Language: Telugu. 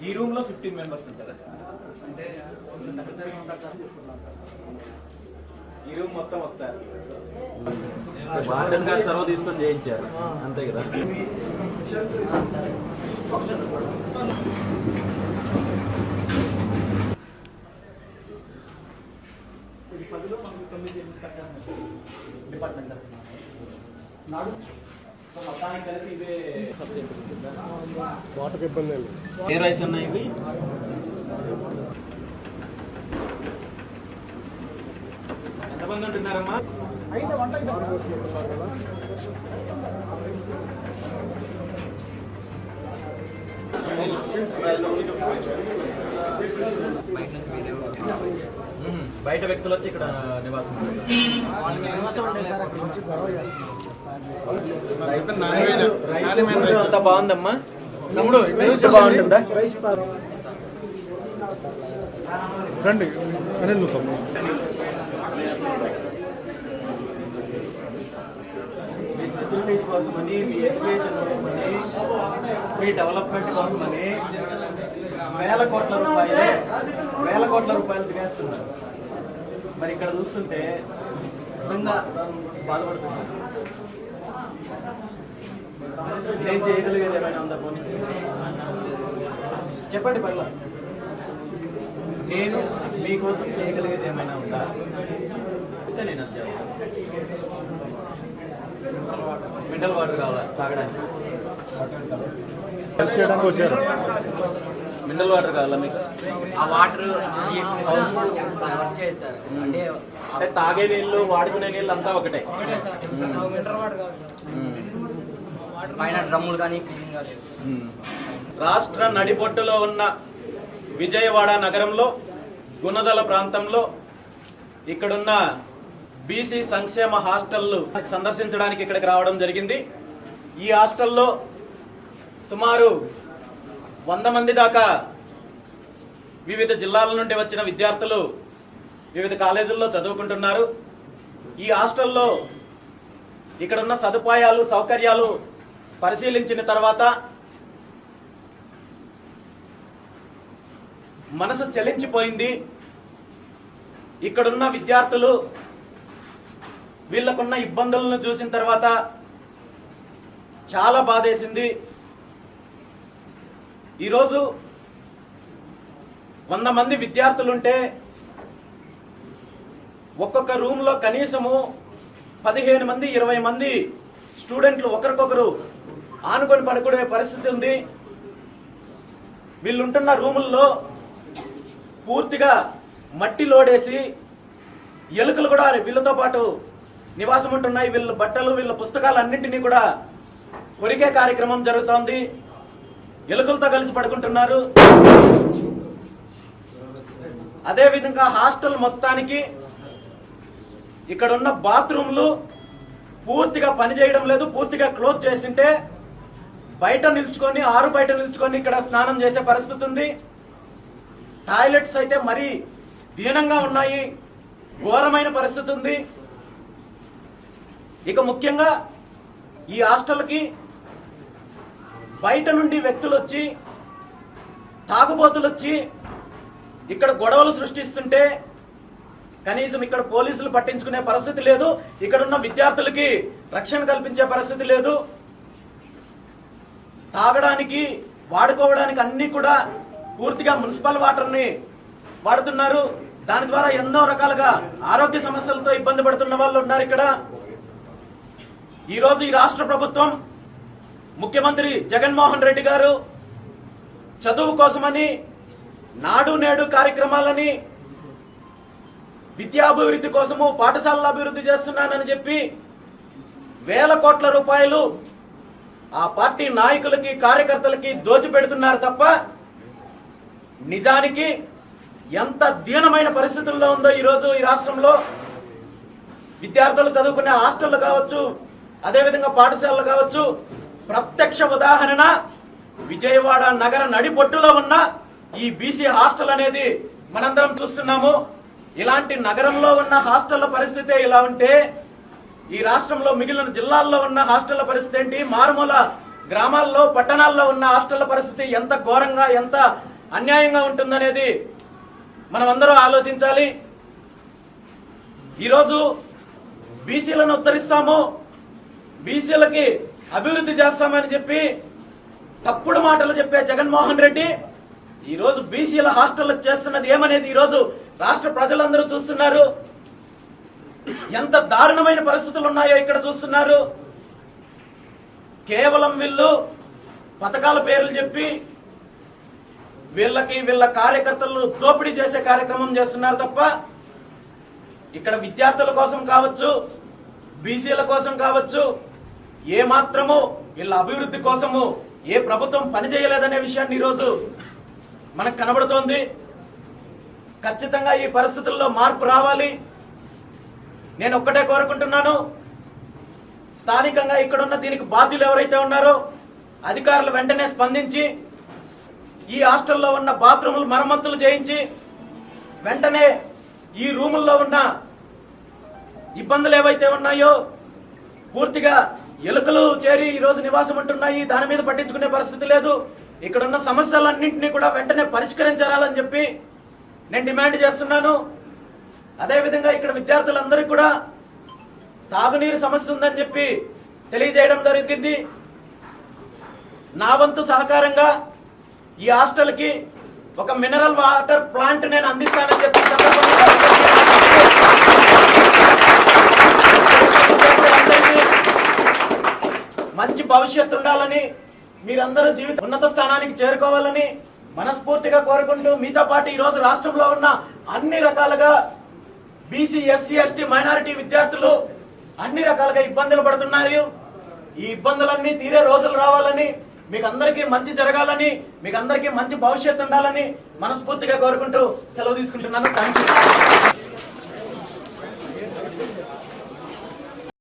ఈ రూమ్ లో 15 మెంబర్స్ ఉంటారు. అంటే ఈ రూమ్ మొత్తం ఒకసారి వార్డెన్ గారి తర్వాత తీసుకొని చేయించారు అంతే కదా. డిపార్ట్మెంట్ నాడు మొత్తానికి కలిపి ఇవే వాటర్ ఇబ్బంది ఏ రైస్ ఉన్నాయి ఇవి. ఎంతమంది ఉంటున్నారమ్మా? బయట వ్యక్తులు వచ్చి ఇక్కడ నివాసం అంతా బాగుందమ్మా. తమ్ముడు బాగుంటుందా? రండి అనిల్ తమ్ముడు. మీ ఫెసిలిటీస్ కోసమని, మీ ఎడ్యుకేషన్ కోసమని, మీ డెవలప్మెంట్ కోసమని వేల కోట్ల రూపాయలు తినేస్తున్నారు. మరి ఇక్కడ చూస్తుంటే నిజంగా బాధపడుతున్నారు. నేను చేయగలిగేది ఏమైనా ఉందా? పోనీ చెప్పండి. పర్లేదు, నేను మీకోసం చేయగలిగేది ఏమైనా ఉందా? అయితే నేను అది చేస్తాను. మినరల్ వాటర్ కావాలా తాగడానికి? వచ్చారు. మినరల్ వాటర్ కావాలా మీకు? ఆ వాటర్ అంటే తాగే నీళ్ళు, వాడుకునే నీళ్ళు అంతా ఒకటే. పైన డ్రమ్ములు కానీ క్లీన్ గా లేదు. రాష్ట్ర నడిబొట్టులో ఉన్న విజయవాడ నగరంలో గుణదల ప్రాంతంలో ఇక్కడున్న బీసీ సంక్షేమ హాస్టళ్లు సందర్శించడానికి ఇక్కడికి రావడం జరిగింది. ఈ హాస్టల్లో సుమారు 100 మంది దాకా వివిధ జిల్లాల నుండి వచ్చిన విద్యార్థులు వివిధ కాలేజీల్లో చదువుకుంటున్నారు. ఈ హాస్టల్లో ఇక్కడున్న సదుపాయాలు, సౌకర్యాలు పరిశీలించిన తర్వాత మనసు చలించిపోయింది. ఇక్కడున్న విద్యార్థులు వీళ్ళకున్న ఇబ్బందులను చూసిన తర్వాత చాలా బాధేసింది. ఈరోజు 100 మంది విద్యార్థులుంటే ఒక్కొక్క రూమ్లో కనీసము 15 మంది 20 మంది స్టూడెంట్లు ఒకరికొకరు ఆనుకొని పడుకునే పరిస్థితి ఉంది. వీళ్ళుంటున్న రూముల్లో పూర్తిగా మట్టి లోడేసి ఎలుకలు కూడా వీళ్ళతో పాటు నివాసం ఉంటున్నాయి. వీళ్ళ బట్టలు, వీళ్ళ పుస్తకాలు అన్నింటినీ కూడా కొరికే కార్యక్రమం జరుగుతోంది. ఎలుకలతో కలిసి పడుకుంటున్నారు. అదేవిధంగా హాస్టల్ మొత్తానికి ఇక్కడున్న బాత్రూమ్లు పూర్తిగా పనిచేయడం లేదు. పూర్తిగా క్లోజ్ చేసింటే బయట నిల్చుకొని, ఆరు బయట నిల్చుకొని ఇక్కడ స్నానం చేసే పరిస్థితి ఉంది. టాయిలెట్స్ అయితే మరీ దీనంగా ఉన్నాయి. ఘోరమైన పరిస్థితి ఉంది. ఇక ముఖ్యంగా ఈ హాస్టల్కి బయట నుండి వ్యక్తులు వచ్చి, తాగుబోతులు వచ్చి ఇక్కడ గొడవలు సృష్టిస్తుంటే కనీసం ఇక్కడ పోలీసులు పట్టించుకునే పరిస్థితి లేదు. ఇక్కడున్న విద్యార్థులకి రక్షణ కల్పించే పరిస్థితి లేదు. తాగడానికి, వాడుకోవడానికి అన్ని కూడా పూర్తిగా మున్సిపల్ వాటర్ని వాడుతున్నారు. దాని ద్వారా ఎన్నో రకాలుగా ఆరోగ్య సమస్యలతో ఇబ్బంది పడుతున్న వాళ్ళు ఉన్నారు. ఇక్కడ ఈరోజు ఈ రాష్ట్ర ప్రభుత్వం, ముఖ్యమంత్రి జగన్మోహన్ రెడ్డి గారు చదువు కోసమని నాడు నేడు కార్యక్రమాలని, విద్యాభివృద్ధి కోసము పాఠశాలల అభివృద్ధి చేస్తున్నానని చెప్పి వేల కోట్ల రూపాయలు ఆ పార్టీ నాయకులకి, కార్యకర్తలకి దోచిపెడుతున్నారు తప్ప నిజానికి ఎంత దీనమైన పరిస్థితుల్లో ఉందో ఈరోజు ఈ రాష్ట్రంలో విద్యార్థులు చదువుకునే హాస్టళ్లు కావచ్చు, అదేవిధంగా పాఠశాలలు కావచ్చు. ప్రత్యక్ష ఉదాహరణ విజయవాడ నగర నడిబొట్టులో ఉన్న ఈ బీసీ హాస్టల్ అనేది మనందరం చూస్తున్నాము. ఇలాంటి నగరంలో ఉన్న హాస్టళ్ల పరిస్థితి ఇలా ఉంటే ఈ రాష్ట్రంలో మిగిలిన జిల్లాల్లో ఉన్న హాస్టళ్ల పరిస్థితి ఏంటి? మారుమూల గ్రామాల్లో పట్టణాల్లో ఉన్న హాస్టళ్ల పరిస్థితి ఎంత ఘోరంగా ఎంత అన్యాయంగా ఉంటుందనేది మనం అందరూ ఆలోచించాలి. ఈరోజు బీసీలను ఉద్ధరిస్తాము, బీసీలకి అభివృద్ధి చేస్తామని చెప్పి తప్పుడు మాటలు చెప్పే జగన్మోహన్ రెడ్డి ఈరోజు బీసీల హాస్టళ్లకు చేస్తున్నది ఏమనేది ఈరోజు రాష్ట్ర ప్రజలందరూ చూస్తున్నారు. ఎంత దారుణమైన పరిస్థితులు ఉన్నాయో ఇక్కడ చూస్తున్నారు. కేవలం వీళ్ళు పథకాల పేర్లు చెప్పి వీళ్ళ కార్యకర్తలు దోపిడీ చేసే కార్యక్రమం చేస్తున్నారు తప్ప ఇక్కడ విద్యార్థుల కోసం కావచ్చు, బీసీల కోసం కావచ్చు, ఏ మాత్రము వీళ్ళ అభివృద్ధి కోసము ఏ ప్రభుత్వం పనిచేయలేదనే విషయాన్ని ఈరోజు మనకు కనబడుతోంది. ఖచ్చితంగా ఈ పరిస్థితుల్లో మార్పు రావాలి. నేను ఒక్కటే కోరుకుంటున్నాను, స్థానికంగా ఇక్కడున్న దీనికి బాధ్యులు ఎవరైతే ఉన్నారో అధికారులు వెంటనే స్పందించి ఈ హాస్టల్లో ఉన్న బాత్రూములు మరమ్మతులు చేయించి వెంటనే ఈ రూముల్లో ఉన్న ఇబ్బందులు ఏవైతే ఉన్నాయో పూర్తిగా ఎలుకలు చేరి ఈ రోజు నివాసం ఉంటున్నాయి, దాని మీద పట్టించుకునే పరిస్థితి లేదు. ఇక్కడున్న సమస్యలన్నింటినీ కూడా వెంటనే పరిష్కరించాలని చెప్పి నేను డిమాండ్ చేస్తున్నాను. అదేవిధంగా ఇక్కడ విద్యార్థులందరికీ కూడా తాగునీరు సమస్య ఉందని చెప్పి తెలియజేయడం జరిగింది. నా వంతు సహకారంగా ఈ హాస్టల్కి ఒక మినరల్ వాటర్ ప్లాంట్ నేను అందిస్తానని చెప్పి మంచి భవిష్యత్తు ఉండాలని, మీరందరూ జీవిత ఉన్నత స్థానానికి చేరుకోవాలని మనస్ఫూర్తిగా కోరుకుంటూ, మీతో పాటు ఈ రోజు రాష్ట్రంలో ఉన్న అన్ని రకాలుగా బీసీ, ఎస్సీ, ఎస్టీ, మైనారిటీ విద్యార్థులు అన్ని రకాలుగా ఇబ్బందులు పడుతున్నారు. ఈ ఇబ్బందులన్నీ తీరే రోజులు రావాలని, మీకు అందరికీ మంచి జరగాలని, మీకు అందరికీ మంచి భవిష్యత్తు ఉండాలని మనస్ఫూర్తిగా కోరుకుంటూ సెలవు తీసుకుంటున్నాను. థాంక్యూ.